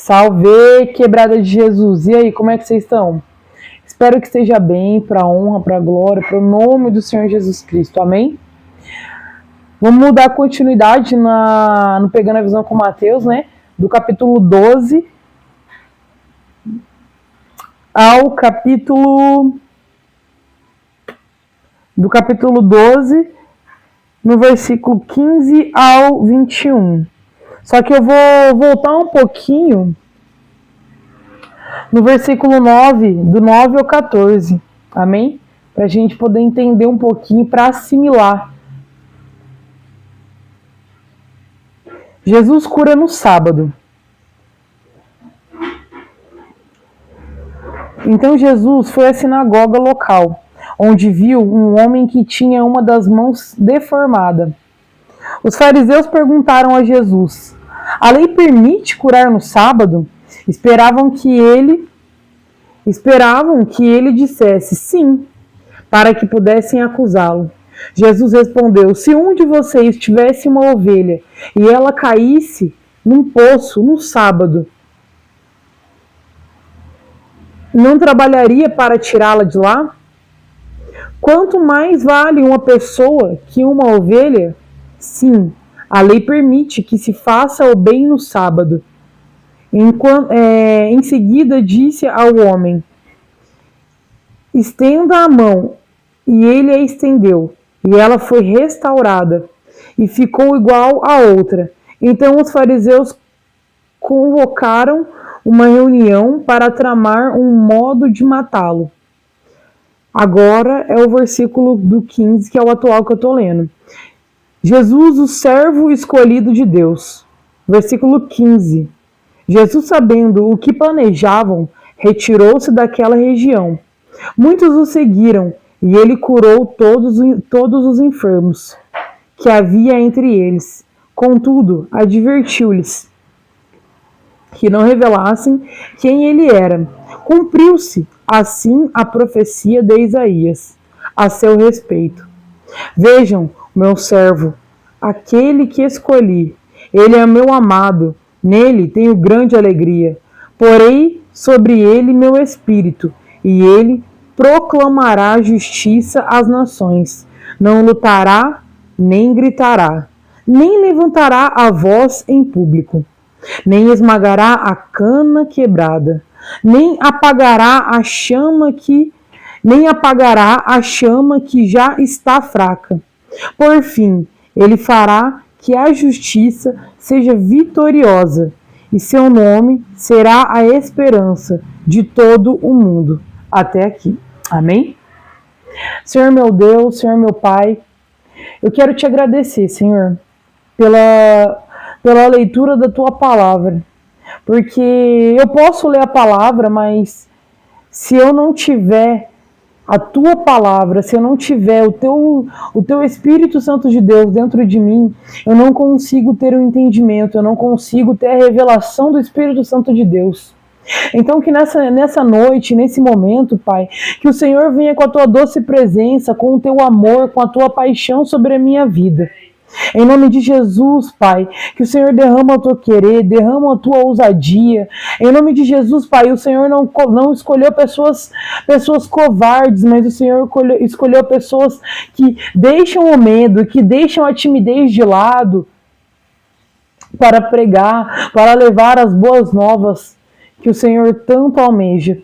Salve, quebrada de Jesus! E aí, como é que vocês estão? Espero que esteja bem, para a honra, para a glória, para o nome do Senhor Jesus Cristo. Amém? Vamos dar continuidade no Pegando a Visão com Mateus, né? Do capítulo 12 ao capítulo... Do capítulo 12, no versículo 15 ao 21. Só que eu vou voltar um pouquinho no versículo 9, do 9 ao 14. Amém? Para a gente poder entender um pouquinho, para assimilar. Jesus cura no sábado. Então Jesus foi à sinagoga local, onde viu um homem que tinha uma das mãos deformada. Os fariseus perguntaram a Jesus: a lei permite curar no sábado? Esperavam que ele dissesse sim, para que pudessem acusá-lo. Jesus respondeu: se um de vocês tivesse uma ovelha e ela caísse num poço no sábado, não trabalharia para tirá-la de lá? Quanto mais vale uma pessoa que uma ovelha? Sim, a lei permite que se faça o bem no sábado. Em seguida disse ao homem: estenda a mão. E ele a estendeu, e ela foi restaurada, e ficou igual à outra. Então os fariseus convocaram uma reunião para tramar um modo de matá-lo. Agora é o versículo do 15, que é o atual que eu estou lendo. Jesus, o servo escolhido de Deus. Versículo 15. Jesus, sabendo o que planejavam, retirou-se daquela região. Muitos o seguiram, e ele curou todos os enfermos que havia entre eles. Contudo, advertiu-lhes que não revelassem quem ele era. Cumpriu-se, assim, a profecia de Isaías a seu respeito. Vejam, meu servo, aquele que escolhi. Ele é meu amado, nele tenho grande alegria. Porei sobre ele meu espírito, e ele proclamará justiça às nações. Não lutará, nem gritará, nem levantará a voz em público, nem esmagará a cana quebrada, nem apagará a chama que já está fraca. Por fim, ele fará que a justiça seja vitoriosa, e seu nome será a esperança de todo o mundo. Até aqui. Amém? Senhor meu Deus, Senhor meu Pai, eu quero te agradecer, Senhor, pela leitura da tua palavra, porque eu posso ler a palavra, mas se eu não tiver a tua palavra, se eu não tiver o teu Espírito Santo de Deus dentro de mim, eu não consigo ter o entendimento, eu não consigo ter a revelação do Espírito Santo de Deus. Então que nessa noite, nesse momento, Pai, que o Senhor venha com a tua doce presença, com o teu amor, com a tua paixão sobre a minha vida. Em nome de Jesus, Pai, que o Senhor derrama o teu querer, derrama a tua ousadia. Em nome de Jesus, Pai, o Senhor não escolheu pessoas covardes, mas o Senhor escolheu pessoas que deixam o medo, que deixam a timidez de lado para pregar, para levar as boas novas que o Senhor tanto almeja.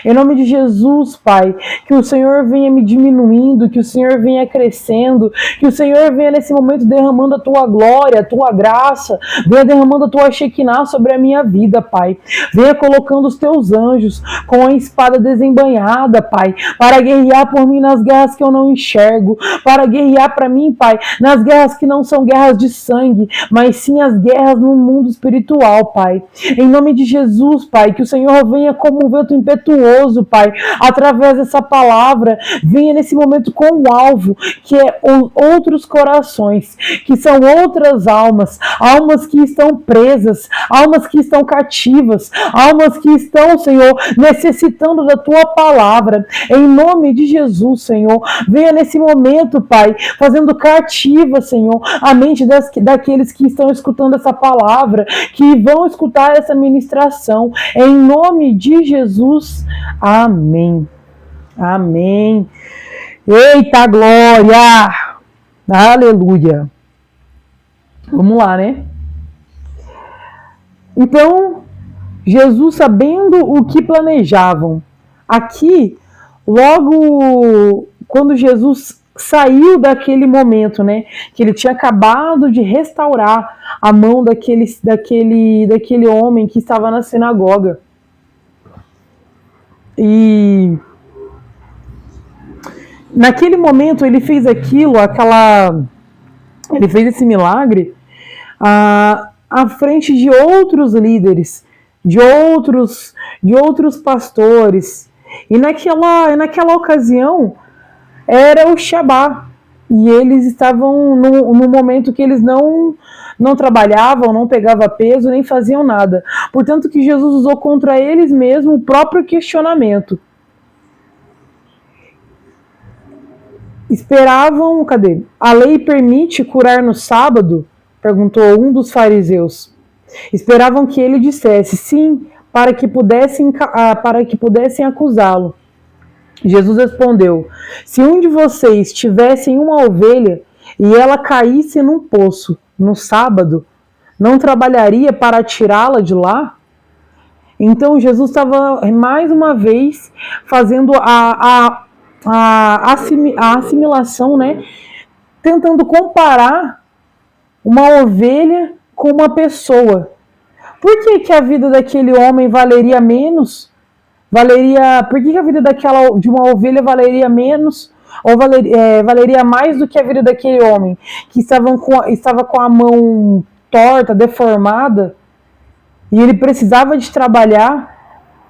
Em nome de Jesus, Pai, que o Senhor venha me diminuindo, que o Senhor venha crescendo, que o Senhor venha nesse momento derramando a tua glória, a tua graça, venha derramando a tua Shekinah sobre a minha vida, Pai. Venha colocando os teus anjos com a espada desembainhada, Pai, para guerrear por mim nas guerras que eu não enxergo, para guerrear para mim, Pai, nas guerras que não são guerras de sangue, mas sim as guerras no mundo espiritual, Pai. Em nome de Jesus, Pai, que o Senhor venha como um vento impetuoso impetuoso, Pai, através dessa palavra, venha nesse momento com o alvo, que é outros corações, que são outras almas, almas que estão presas, almas que estão cativas, almas que estão, Senhor, necessitando da Tua palavra. Em nome de Jesus, Senhor, venha nesse momento, Pai, fazendo cativa, Senhor, a mente daqueles que estão escutando essa palavra, que vão escutar essa ministração. Em nome de Jesus, amém. Amém. Eita glória! Aleluia! Vamos lá, né? Então, Jesus, sabendo o que planejavam, aqui, logo quando Jesus saiu daquele momento, né, que ele tinha acabado de restaurar a mão daquele homem que estava na sinagoga. E naquele momento ele fez ele fez esse milagre à frente de outros líderes, de outros pastores. E naquela ocasião era o Shabá. E eles estavam no momento que eles não trabalhavam, não pegavam peso, nem faziam nada. Portanto, que Jesus usou contra eles mesmo o próprio questionamento. Esperavam, cadê? A lei permite curar no sábado? Perguntou um dos fariseus. Esperavam que ele dissesse sim, para que pudessem acusá-lo. Jesus respondeu: se um de vocês tivesse uma ovelha e ela caísse num poço no sábado, não trabalharia para tirá-la de lá? Então Jesus estava mais uma vez fazendo a assimilação, né? Tentando comparar uma ovelha com uma pessoa. Por que a vida daquele homem valeria menos? Por que a vida de uma ovelha valeria menos? Ou valeria mais do que a vida daquele homem que estava com a mão torta, deformada, e ele precisava de trabalhar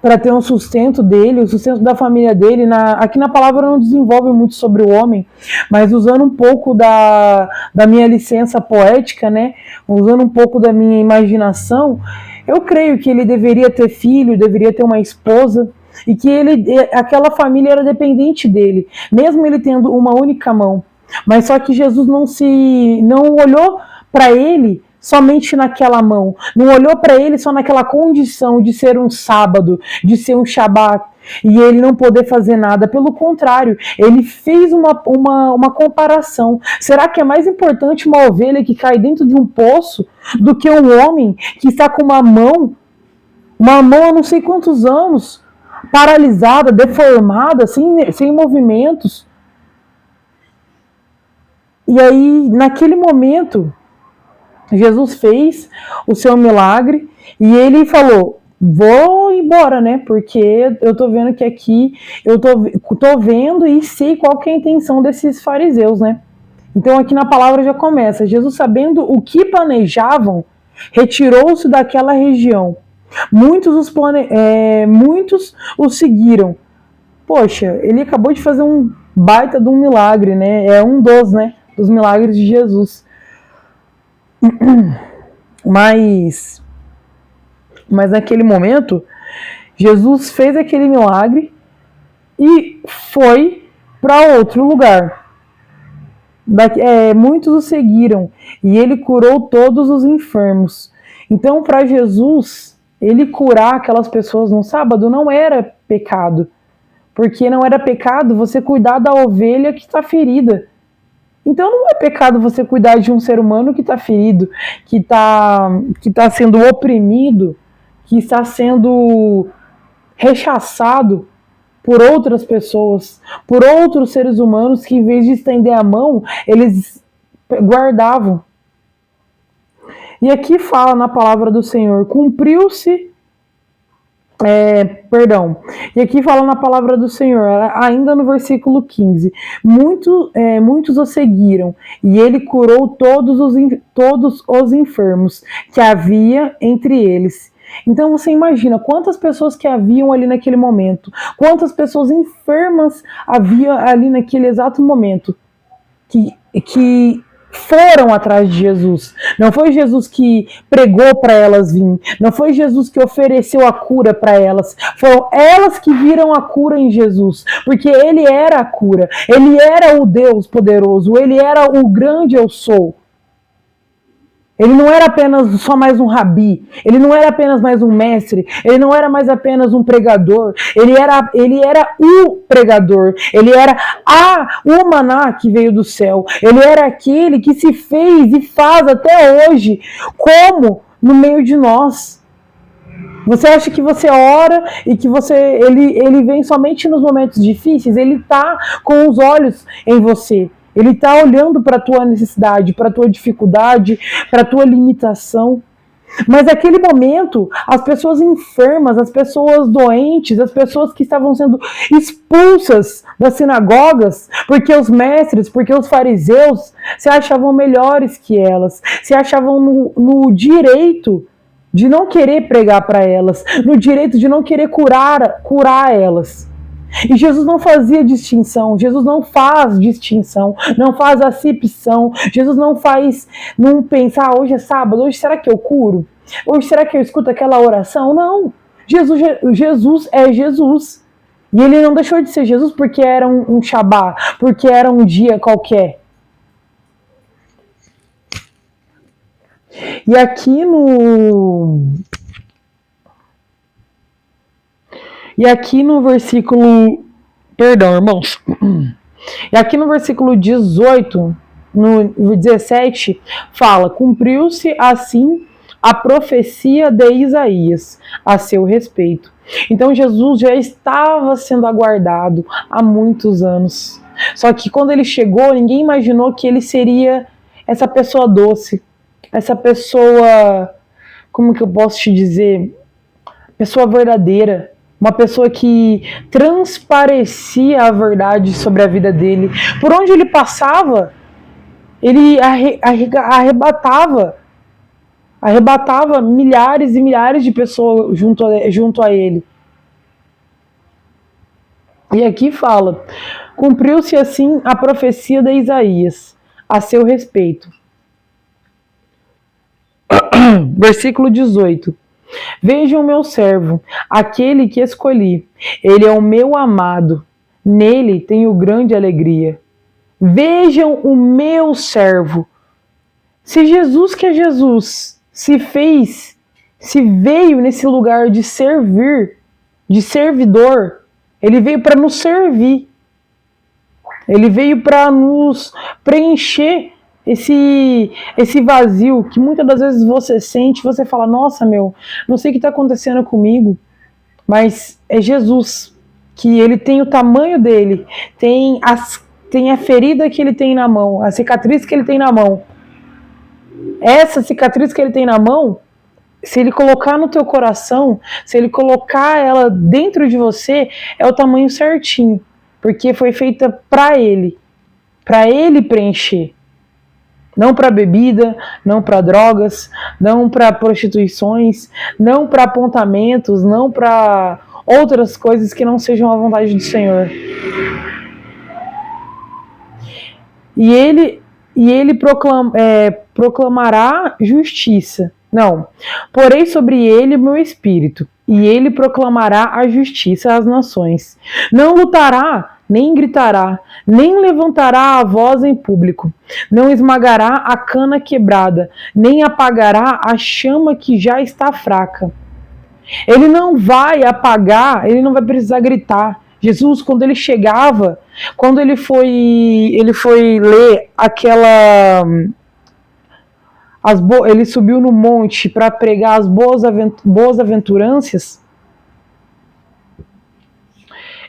para ter um sustento dele, o sustento da família dele. Aqui na palavra não desenvolve muito sobre o homem, mas usando um pouco da minha licença poética, né? Usando um pouco da minha imaginação, eu creio que ele deveria ter filho, deveria ter uma esposa, e que aquela família era dependente dele, mesmo ele tendo uma única mão. Mas só que Jesus não olhou para ele somente naquela mão, não olhou para ele só naquela condição de ser um sábado, de ser um Shabat, e ele não poder fazer nada. Pelo contrário, ele fez uma comparação. Será que é mais importante uma ovelha que cai dentro de um poço do que um homem que está com uma mão há não sei quantos anos, paralisada, deformada, sem movimentos? E aí, naquele momento, Jesus fez o seu milagre e ele falou: vou embora, né? Porque eu tô vendo que aqui, eu tô vendo e sei qual que é a intenção desses fariseus, né? Então aqui na palavra já começa: Jesus, sabendo o que planejavam, retirou-se daquela região. Muitos o seguiram. Poxa, ele acabou de fazer um baita de um milagre, né? É dos milagres de Jesus. Mas naquele momento, Jesus fez aquele milagre e foi para outro lugar. Muitos o seguiram e ele curou todos os enfermos. Então, para Jesus, ele curar aquelas pessoas no sábado não era pecado, porque não era pecado você cuidar da ovelha que está ferida. Então não é pecado você cuidar de um ser humano que está ferido, que tá sendo oprimido, que está sendo rechaçado por outras pessoas, por outros seres humanos que, em vez de estender a mão, eles guardavam. E aqui fala na palavra do Senhor: cumpriu-se. E aqui fala na palavra do Senhor, ainda no versículo 15: muitos o seguiram, e ele curou todos os enfermos que havia entre eles, Então você imagina quantas pessoas que haviam ali naquele momento, quantas pessoas enfermas havia ali naquele exato momento, que foram atrás de Jesus. Não foi Jesus que pregou para elas vir, não foi Jesus que ofereceu a cura para elas, foram elas que viram a cura em Jesus, porque ele era a cura, ele era o Deus poderoso, ele era o grande eu sou. Ele não era apenas só mais um rabi, ele não era apenas mais um mestre, ele não era mais apenas um pregador, ele era o pregador, ele era o maná que veio do céu, ele era aquele que se fez e faz até hoje, como no meio de nós. Você acha que você ora e que ele vem somente nos momentos difíceis? Ele está com os olhos em você. Ele está olhando para a tua necessidade, para a tua dificuldade, para a tua limitação. Mas naquele momento, as pessoas enfermas, as pessoas doentes, as pessoas que estavam sendo expulsas das sinagogas, porque os mestres, porque os fariseus se achavam melhores que elas, se achavam no direito de não querer pregar para elas, no direito de não querer curar elas. E Jesus não fazia distinção, Jesus não faz distinção, não faz acepção, Jesus não pensa, hoje é sábado, hoje será que eu curo? Hoje será que eu escuto aquela oração? Não, Jesus é Jesus. E ele não deixou de ser Jesus porque era um Shabá, porque era um dia qualquer. E aqui no versículo, perdão, irmãos. E aqui no versículo 18, no 17, fala: cumpriu-se assim a profecia de Isaías a seu respeito. Então Jesus já estava sendo aguardado há muitos anos. Só que quando ele chegou, ninguém imaginou que ele seria essa pessoa doce, essa pessoa, como que eu posso te dizer, pessoa verdadeira, uma pessoa que transparecia a verdade sobre a vida dele. Por onde ele passava, ele arrebatava milhares e milhares de pessoas junto a ele. E aqui fala: cumpriu-se assim a profecia de Isaías a seu respeito. Versículo 18. Vejam o meu servo, aquele que escolhi. Ele é o meu amado. Nele tenho grande alegria. Vejam o meu servo. Se Jesus, que é Jesus, se veio nesse lugar de servir, de servidor, ele veio para nos servir. Ele veio para nos preencher esse vazio que muitas das vezes você sente, você fala: nossa, não sei o que está acontecendo comigo, mas é Jesus, que ele tem o tamanho dele, tem a ferida que ele tem na mão, a cicatriz que ele tem na mão. Essa cicatriz que ele tem na mão, se ele colocar no teu coração, se ele colocar ela dentro de você, é o tamanho certinho, porque foi feita para ele preencher. Não para bebida, não para drogas, não para prostituições, não para apontamentos, não para outras coisas que não sejam a vontade do Senhor. E ele proclamará justiça. Não, porei sobre ele o meu espírito, e ele proclamará a justiça às nações. Não lutará, nem gritará, nem levantará a voz em público, não esmagará a cana quebrada, nem apagará a chama que já está fraca. Ele não vai apagar, ele não vai precisar gritar. Jesus, quando ele chegava, quando ele foi ler ele subiu no monte para pregar as boas aventuranças,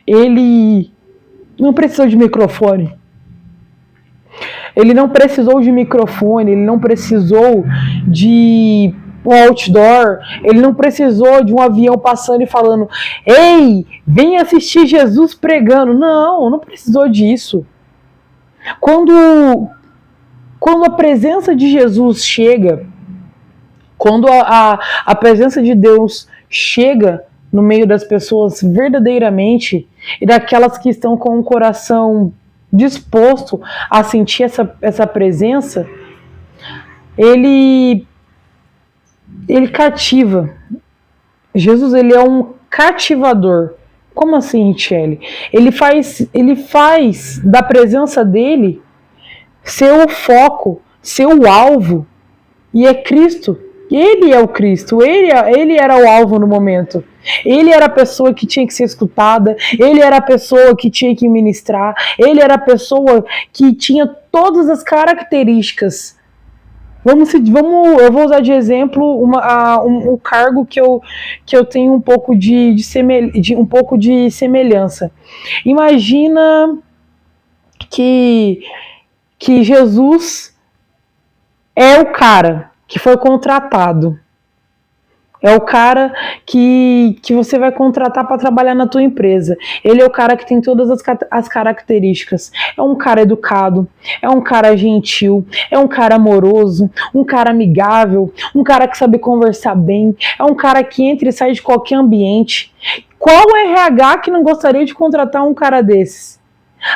ele não precisou de microfone. Ele não precisou de microfone, ele não precisou de um outdoor, ele não precisou de um avião passando e falando: ei, vem assistir Jesus pregando. Não precisou disso. Quando a presença de Jesus chega, Quando a presença de Deus chega no meio das pessoas verdadeiramente, e daquelas que estão com o coração disposto a sentir essa presença, ele cativa. Jesus, ele é um cativador. Como assim, Michele? Ele faz da presença dele ser o foco, ser o alvo, e é Cristo. Ele é o Cristo, ele era o alvo no momento. Ele era a pessoa que tinha que ser escutada, ele era a pessoa que tinha que ministrar, ele era a pessoa que tinha todas as características. Eu vou usar de exemplo o cargo que eu tenho um pouco de semelhança. Imagina que Jesus é o cara que foi contratado. É o cara que você vai contratar para trabalhar na tua empresa. Ele é o cara que tem todas as características. É um cara educado, é um cara gentil, é um cara amoroso, um cara amigável, um cara que sabe conversar bem, é um cara que entra e sai de qualquer ambiente. Qual RH que não gostaria de contratar um cara desses?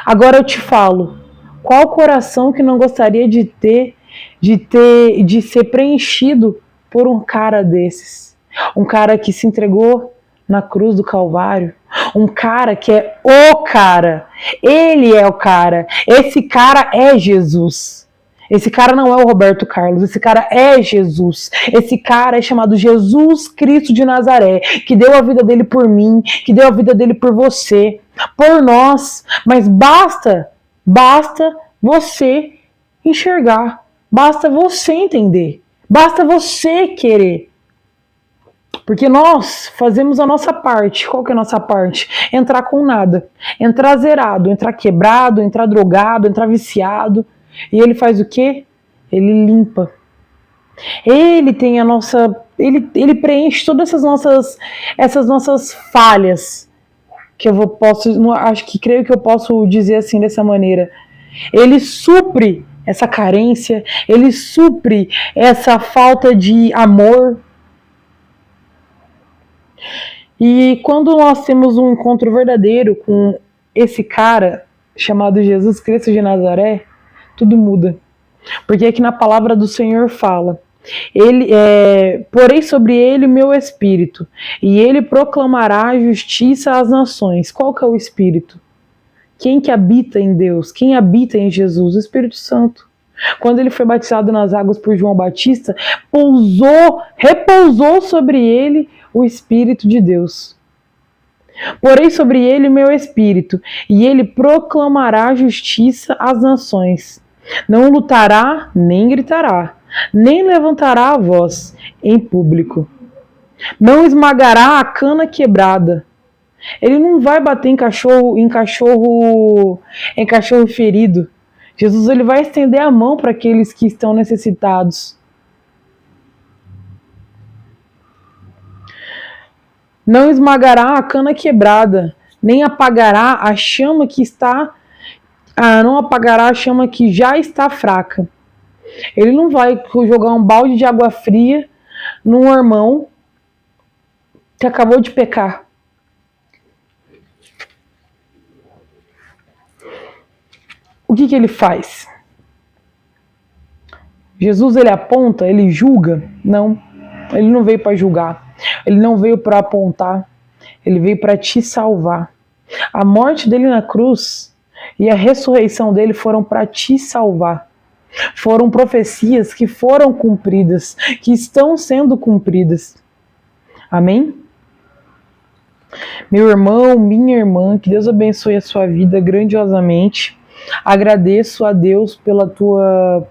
Agora eu te falo, qual coração que não gostaria de ser preenchido por um cara desses? Um cara que se entregou na cruz do Calvário, um cara que é o cara, ele é o cara, esse cara é Jesus. Esse cara não é o Roberto Carlos, esse cara é Jesus. Esse cara é chamado Jesus Cristo de Nazaré, que deu a vida dele por mim, que deu a vida dele por você, por nós. Mas basta você enxergar, basta você entender, basta você querer. Porque nós fazemos a nossa parte. Qual que é a nossa parte? Entrar com nada. Entrar zerado, entrar quebrado, entrar drogado, entrar viciado. E ele faz o quê? Ele limpa. Ele tem a nossa... Ele preenche todas essas nossas falhas. Que creio que eu posso dizer assim, dessa maneira. Ele supre essa carência. Ele supre essa falta de amor. E quando nós temos um encontro verdadeiro com esse cara chamado Jesus Cristo de Nazaré, tudo muda. Porque aqui na palavra do Senhor fala: porei sobre ele o meu espírito, e ele proclamará a justiça às nações. Qual que é o espírito? Quem que habita em Deus? Quem habita em Jesus? O Espírito Santo. Quando ele foi batizado nas águas por João Batista, repousou sobre ele o Espírito de Deus. Porei sobre ele o meu espírito, e ele proclamará justiça às nações. Não lutará, nem gritará, nem levantará a voz em público. Não esmagará a cana quebrada. Ele não vai bater em cachorro ferido. Jesus, ele vai estender a mão para aqueles que estão necessitados. Não esmagará a cana quebrada, nem apagará a chama não apagará a chama que já está fraca. Ele não vai jogar um balde de água fria num irmão que acabou de pecar. O que ele faz? Jesus, ele aponta, ele julga? Não, ele não veio para julgar. Ele não veio para apontar, ele veio para te salvar. A morte dele na cruz e a ressurreição dele foram para te salvar. Foram profecias que foram cumpridas, que estão sendo cumpridas. Amém? Meu irmão, minha irmã, que Deus abençoe a sua vida grandiosamente. Agradeço a Deus pela tua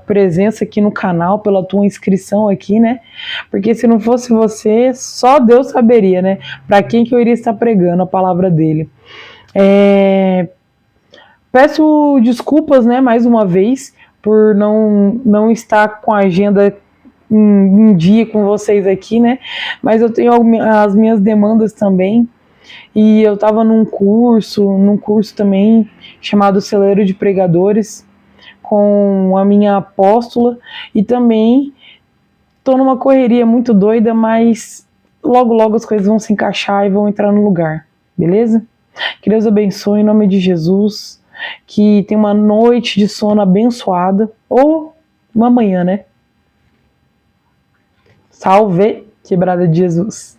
presença aqui no canal, pela tua inscrição aqui, né? Porque se não fosse você, só Deus saberia, né? Para quem que eu iria estar pregando a palavra dele. Peço desculpas, né, mais uma vez, por não estar com a agenda em dia com vocês aqui, né? Mas eu tenho as minhas demandas também. E eu estava num curso também chamado Celeiro de Pregadores, com a minha apóstola, e também tô numa correria muito doida, mas logo logo as coisas vão se encaixar e vão entrar no lugar, beleza? Que Deus abençoe em nome de Jesus, que tenha uma noite de sono abençoada, ou uma manhã, né? Salve, quebrada de Jesus.